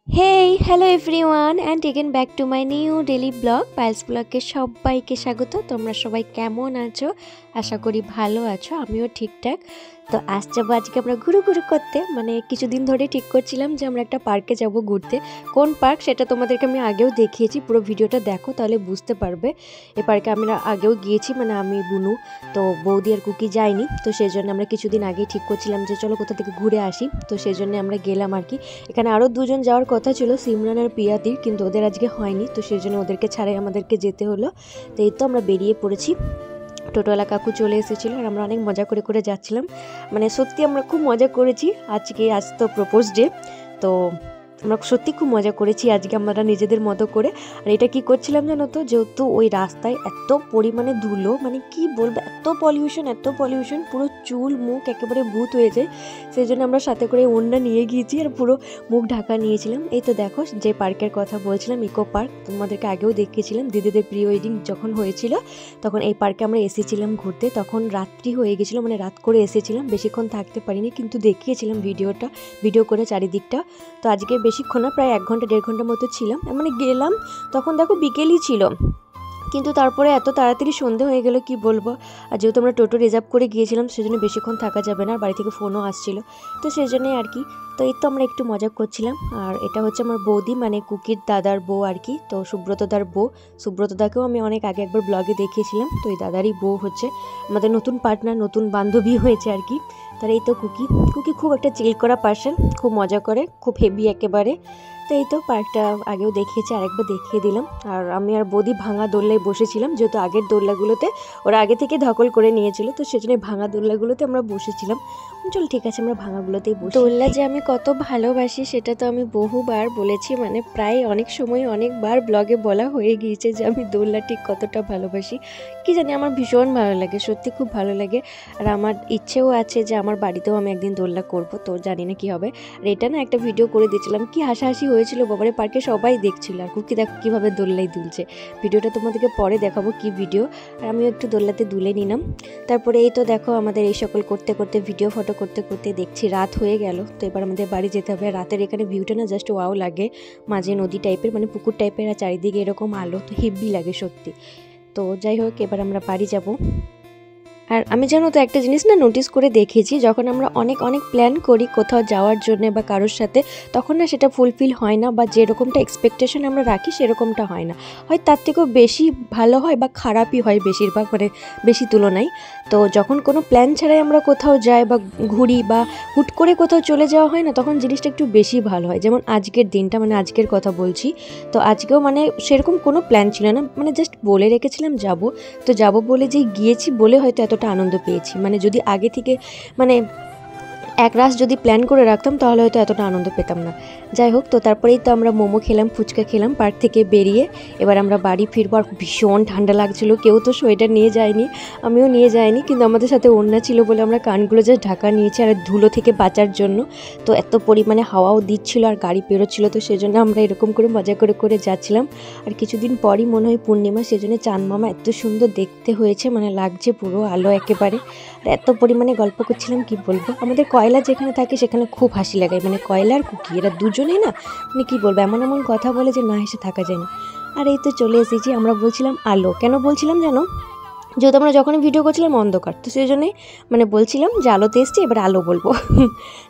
Hey hello everyone and again back to my new daily blog পাইলস ব্লগকে সবাইকে স্বাগত। তোমরা সবাই কেমন আছো? আশা করি ভালো আছো, আমিও ঠিকঠাক। তো যাবো আজকে আমরা ঘুরু করতে, মানে কিছুদিন ধরে ঠিক করছিলাম যে আমরা একটা পার্কে যাব ঘুরতে। কোন পার্ক সেটা তোমাদেরকে আমি আগেও দেখিয়েছি, পুরো ভিডিওটা দেখো তাহলে বুঝতে পারবে। এই পার্কে আমরা আগেও গিয়েছি, মানে আমি বুনু, তো বৌদি আর কুকি যায়নি। তো সেই জন্য আমরা কিছুদিন আগেই ঠিক করছিলাম যে চলো কোথা থেকে ঘুরে আসি। তো সেই জন্য আমরা গেলাম আর কি। এখানে আরও দুজন যাওয়ার কথা ছিল, সিমরান আর পিয়াতির, কিন্তু ওদের আজকে হয়নি। তো সেই জন্য ওদেরকে ছাড়াই আমাদেরকে যেতে হলো। তো এই তো আমরা বেরিয়ে পড়েছি। টোটোওয়ালা কাকু চলে এসেছিলো আর আমরা অনেক মজা করে করে যাচ্ছিলাম। মানে সত্যি আমরা খুব মজা করেছি। আজ তো প্রপোজ ডে, তো আমরা সত্যি খুব মজা করেছি আজকে আমরা নিজেদের মতো করে। আর এটা কি করছিলাম জানো তো, যেহেতু ওই রাস্তায় এত পরিমাণে ধুলো, মানে কি বলবো, এত পলিউশন, পুরো চুল মুখ একেবারে ভূত হয়ে যায়। সেই জন্য আমরা সাথে করে ওড়না নিয়ে গিয়েছি আর পুরো মুখ ঢাকা নিয়েছিলাম। এই তো দেখো যে পার্কের কথা বলছিলাম, ইকো পার্ক, তোমাদেরকে আগেও দেখিয়েছিলাম। দিদিদের প্রি ওয়েডিং যখন হয়েছিল তখন এই পার্কে আমরা এসেছিলাম ঘুরতে। তখন রাত্রি হয়ে গেছিলো, মানে রাত করে এসেছিলাম, বেশিক্ষণ থাকতে পারিনি, কিন্তু দেখিয়েছিলাম ভিডিও করে চারিদিকটা। তো আজকে বেশিক্ষণ না, প্রায় 1 ঘন্টা 1.5 ঘন্টা মতো ছিলাম। মানে গেলাম তখন দেখো বিকেলই ছিল, কিন্তু তারপরে এত তাড়াতাড়ি সন্ধে হয়ে গেল কি বলবো। আর যেহেতু আমরা টোটো রিজার্ভ করে গিয়েছিলাম সেজন্য বেশিক্ষণ থাকা যাবে না, আর বাড়ি থেকে ফোনও আসছিলো, তো সেই জন্যই আর কি। তো এই তো আমরা একটু মজা করছিলাম। আর এটা হচ্ছে আমার বৌদি, মানে কুকির দাদার বউ আর কি। তো সুব্রতদার বউ, সুব্রতদাকেও আমি অনেক আগে একবার ব্লগে দেখিয়েছিলাম। তো এই দাদারই বউ হচ্ছে আমাদের নতুন পার্টনার, নতুন বান্ধবী হয়েছে আর কি। তার এই তো কুকি খুব একটা চিল করা পার্সন, খুব মজা করে, খুব হেভি একেবারে। তো এই তো পার্কটা আগেও দেখিয়েছি, আরেকবার দেখিয়ে দিলাম। আর আমি আর বৌদি ভাঙা দোল্লায় বসেছিলাম, যেহেতু আগের দোল্লাগুলোতে ওরা আগে থেকে ধকল করে নিয়েছিল, তো সেজন্য ভাঙা দোল্লাগুলোতে আমরা বসেছিলাম। চল ঠিক আছে, আমরা ভাঙাগুলোতেই বসি। দোল্লা যে আমি কত ভালোবাসি সেটা তো আমি বহুবার বলেছি, মানে প্রায় অনেক সময় অনেকবার ব্লগে বলা হয়ে গিয়েছে যে আমি দোল্লা ঠিক কতটা ভালোবাসি। কি জানি, আমার ভীষণ ভালো লাগে, সত্যি খুব ভালো লাগে। আর আমার ইচ্ছেও আছে যে আমার বাড়িতেও আমি একদিন দোল্লা করব, তো জানি না কি হবে। আর এটা না একটা ভিডিও করে দিয়েছিলাম, কি হাসাহাসি হয়েছিল বাবারে, পার্কে সবাই দেখছিল। আর কুকি দেখো কীভাবে দোল্লাই দুলছে, ভিডিওটা তোমাদেরকে পরে দেখাবো কি ভিডিও। আর আমিও একটু দোল্লাতে দুলে নিলাম। তারপরে এই তো দেখো আমাদের এই সকল করতে করতে, ভিডিও ফটো করতে করতে দেখছি রাত হয়ে গেল। তো এবার আমাদের বাড়ি যেতে হবে। রাতের এখানে ভিউটা না জাস্ট ওয়াও লাগে, মাঝে নদী টাইপের, মানে পুকুর টাইপের, আর চারিদিকে এরকম আলো, তো হেভি লাগে সত্যি। তো যাই হোক, এবার আমরা বাড়ি যাব। আর আমি জানো তো একটা জিনিস না নোটিস করে দেখেছি, যখন আমরা অনেক প্ল্যান করি কোথাও যাওয়ার জন্য বা কারোর সাথে, তখন না সেটা ফুলফিল হয় না, বা যেরকমটা এক্সপেকটেশন আমরা রাখি সেরকমটা হয় না, হয় তার থেকেও বেশি ভালো হয় বা খারাপই হয় বেশিরভাগ, মানে বেশি তুলনায়। তো যখন কোনো প্ল্যান ছাড়াই আমরা কোথাও যাই বা ঘুরি বা হুট করে কোথাও চলে যাওয়া হয় না, তখন জিনিসটা একটু বেশি ভালো হয়। যেমন আজকের দিনটা, মানে আজকের কথা বলছি, তো আজকেও মানে সেরকম কোনো প্ল্যান ছিল না, মানে জাস্ট বলে রেখেছিলাম যাব। তো যাব বলে যে গিয়েছি বলে হয়তো এতটা আনন্দ পেয়েছি, মানে যদি আগে থেকে মানে এক রাস যদি প্ল্যান করে রাখতাম তাহলে হয়তো এতটা আনন্দ পেতাম না। যাই হোক, তো তারপরেই তো আমরা মোমো খেলাম, ফুচকা খেলাম পার্ক থেকে বেরিয়ে। এবার আমরা বাড়ি ফিরবো। আর ভীষণ ঠান্ডা লাগছিলো, কেউ তো সোয়েটার নিয়ে যায়নি, আমিও নিয়ে যাইনি, কিন্তু আমাদের সাথে ওড়না ছিল বলে আমরা কানগুলো জাস্ট ঢাকা নিয়েছি, আর ধুলো থেকে বাঁচার জন্য। তো এত পরিমাণে হাওয়াও দিচ্ছিল আর গাড়ি পেরোচ্ছিল, তো সেজন্য আমরা এরকম করে মজা করে করে যাচ্ছিলাম। আর কিছুদিন পরই মনে হয় পূর্ণিমা, সেজন্য চাঁদ মামা এত সুন্দর দেখতে হয়েছে, মানে লাগছে পুরো আলো একেবারে। আর এত পরিমাণে গল্প করছিলাম কি বলবো। আমাদের কয়লা যেখানে থাকে সেখানে খুব হাসি লাগায়, মানে কয়লা আর কুকি এরা দুজনেই না, মানে কি বলবো, এমন কথা বলে যে না হেসে থাকা যায় না। আর এই তো চলে এসেছি। আমরা বলছিলাম আলো, কেন বলছিলাম জানো, যেহেতু আমরা যখনই ভিডিও করছিলাম অন্ধকার, তো সেই জন্যই মানে বলছিলাম যে আলোতে এসছি, এবার আলো বলবো।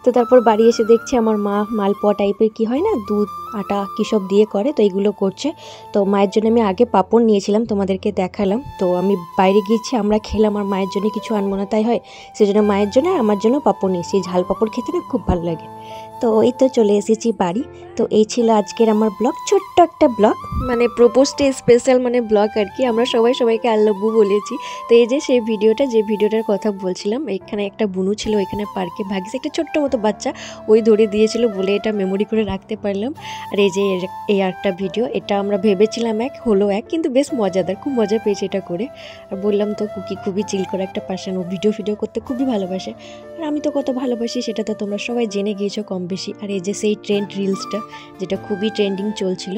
তো তারপর বাড়ি এসে দেখছি আমার মা মালপোয়া টাইপের কি হয় না, দুধ আটা কী সব দিয়ে করে, তো এইগুলো করছে। তো মায়ের জন্য আমি আগে পাঁপড় নিয়েছিলাম, তোমাদেরকে দেখালাম। তো আমি বাইরে গিয়েছি, আমরা খেলাম, আর মায়ের জন্য কিছু আনবো না তাই হয়, সেই জন্য মায়ের জন্য আর আমার জন্য পাঁপড় নিয়েছি। ঝাল পাঁপড় খেতে না খুব ভালো লাগে। তো এই তো চলে এসেছি বাড়ি। তো এই ছিল আজকের আমার ব্লগ, ছোট্ট একটা ব্লগ, মানে প্রপোজ ডে স্পেশাল মানে ব্লগ আর কি। আমরা সবাইকে আই লাভ ইউ বলেছি। তো এই যে সেই ভিডিওটা, যে ভিডিওটার কথা বলছিলাম, এখানে একটা বুনু ছিল, এখানে পার্কে ভাগিস একটা ছোট্ট মতো বাচ্চা, ওই ধরে দিয়েছিল বলে এটা মেমোরি করে রাখতে পারলাম। আর এই যে এই একটা ভিডিও, এটা আমরা ভেবেছিলাম হলো এক, কিন্তু বেশ মজাদার, খুব মজা পেয়েছি এটা করে। আর বললাম তো কুকি খুবই চিল করা একটা পার্সন, ও ভিডিও করতে খুবই ভালোবাসে। আর আমি তো কত ভালোবাসি সেটা তো তোমরা সবাই জেনে গিয়েছো কম বেশি। আর এই যে সেই ট্রেন্ড রিলসটা, যেটা খুবই ট্রেন্ডিং চলছিল।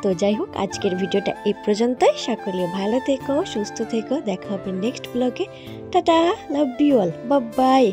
তো যাই হোক, আজকের ভিডিওটা এই পর্যন্তই। সকলে ভালো থেকো, সুস্থ থেকো, দেখা হবে নেক্সট ব্লগে। Tata, love you all, bye by.